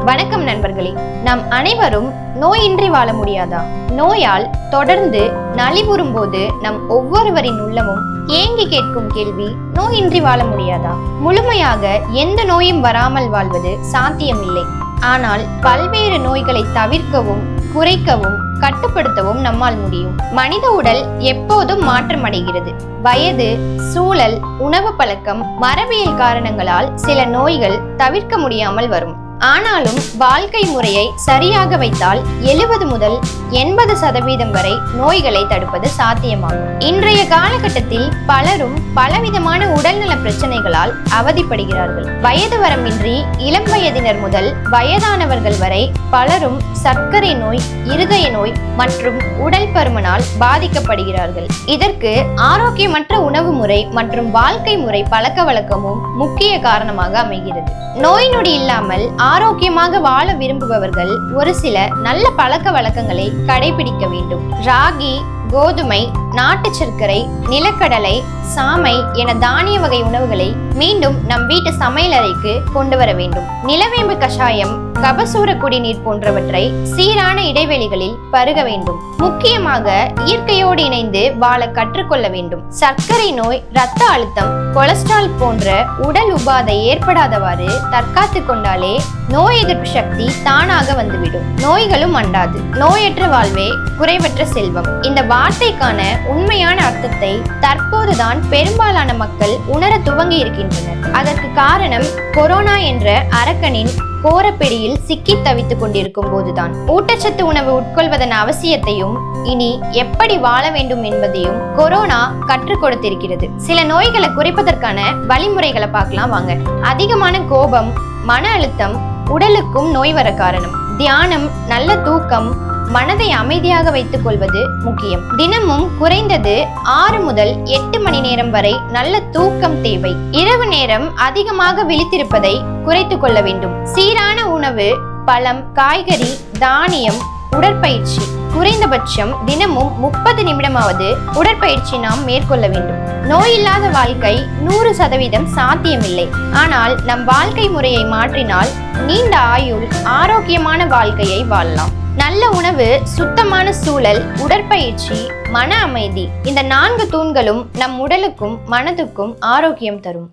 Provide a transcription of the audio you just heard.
வணக்கம் நண்பர்களே. நாம் அனைவரும் நோயின்றி வாழ முடியாதா? நோயால் தொடர்ந்து நலிவுறும் போது நம் ஒவ்வொருவரின் உள்ளமும் ஏங்கி கேட்கும் கேள்வி, நோயின்றி வாழ முடியாதா? முழுமையாக எந்த நோயும் வராமல் வாழ்வது சாத்தியமில்லை. ஆனால் பல்வேறு நோய்களை தவிர்க்கவும், குறைக்கவும், கட்டுப்படுத்தவும் நம்மால் முடியும். மனித உடல் எப்போதும் மாற்றமடைகிறது. வயது, சூழல், உணவு பழக்கம், மரபியல் காரணங்களால் சில நோய்கள் தவிர்க்க முடியாமல் வரும். ஆனாலும் வாழ்க்கை முறையை சரியாக வைத்தால் 70 முதல் 80% வரை நோய்களை தடுப்பது சாத்தியமாகும். இன்றைய காலகட்டத்தில் பலரும் பலவிதமான உடல்நல பிரச்சனைகளால் அவதிப்படுகிறார்கள். வயது வரம்பின்றி இளம் வயதினர் முதல் வயதானவர்கள் வரை பலரும் சர்க்கரை நோய், இருதய நோய் மற்றும் உடல் பருமனால் பாதிக்கப்படுகிறார்கள். இதற்கு ஆரோக்கியமற்ற உணவு முறை மற்றும் வாழ்க்கை முறை பழக்க வழக்கமும் முக்கிய காரணமாக அமைகிறது. நோய் நொடி இல்லாமல் ஆரோக்கியமாக வாழ விரும்புபவர்கள் ஒரு சில நல்ல பழக்க வழக்கங்களை கடைபிடிக்க வேண்டும். ராகி, கோதுமை, நாட்டு சர்க்கரை, நிலக்கடலை, சாமை என தானிய வகை உணவுகளை மீண்டும் நம் வீட்டு சமையலறைக்கு கொண்டு வர வேண்டும். நிலவேம்பு கஷாயம், கபசூர குடிநீர் போன்றவற்றை சீரான இடைவெளிகளில் பருக வேண்டும். முக்கியமாக இயற்கையோடு இணைந்து வாழ கற்றுக்கொள்ள வேண்டும். சர்க்கரை நோய், இரத்த அழுத்தம், கொலஸ்ட்ரால் போன்ற உடல் உபாதை ஏற்படாதவாறு தற்காத்து கொண்டாலே நோய் எதிர்ப்பு சக்தி தானாக வந்துவிடும். நோய்களும் அண்டாது. நோயற்ற வாழ்வே குறைவற்ற செல்வம். இந்த வார்த்தைக்கான உண்மையான அர்த்தத்தை தற்போதுதான் பெரும்பாலான மக்கள் உணர துவங்கி இருக்கின்றனர். அதற்கு காரணம் கொரோனா என்ற அரக்கனின் கோரப்பிடியில் சிக்கி தவித்துக் கொண்டிருக்கும் போதுதான். ஊட்டச்சத்து உணவு உட்கொள்வதன் அவசியத்தையும் இனி எப்படி வாழ வேண்டும் என்பதையும் கொரோனா கற்றுக் கொடுத்திருக்கிறது. சில நோய்களை குறைப்பதற்கான வழிமுறைகளை பார்க்கலாம் வாங்க. அதிகமான கோபம், மன அழுத்தம் உடலுக்கும் நோய் வர காரணம். தியானம், நல்ல தூக்கம், மனதை அமைதியாக வைத்துக் கொள்வது முக்கியம். தினமும் குறைந்தது 6 முதல் 8 மணி நேரம் வரை நல்ல தூக்கம் தேவை. இரவு நேரம் அதிகமாக விழித்திருப்பதை குறைத்துக் கொள்ள வேண்டும். சீரான உணவு, பழம், காய்கறி, தானியம், உடற்பயிற்சி. குறைந்தபட்சம் தினமும் 30 நிமிடமாவது உடற்பயிற்சி நாம் மேற்கொள்ள வேண்டும். நோயில்லாத வாழ்க்கை 100% சாத்தியமில்லை. ஆனால் நம் வாழ்க்கை முறையை மாற்றினால் நீண்ட ஆயுள், ஆரோக்கியமான வாழ்க்கையை வாழலாம். நல்ல உணவு, சுத்தமான சூழல், உடற்பயிற்சி, மன அமைதி, இந்த 4 தூண்களும் நம் உடலுக்கும் மனதுக்கும் ஆரோக்கியம் தரும்.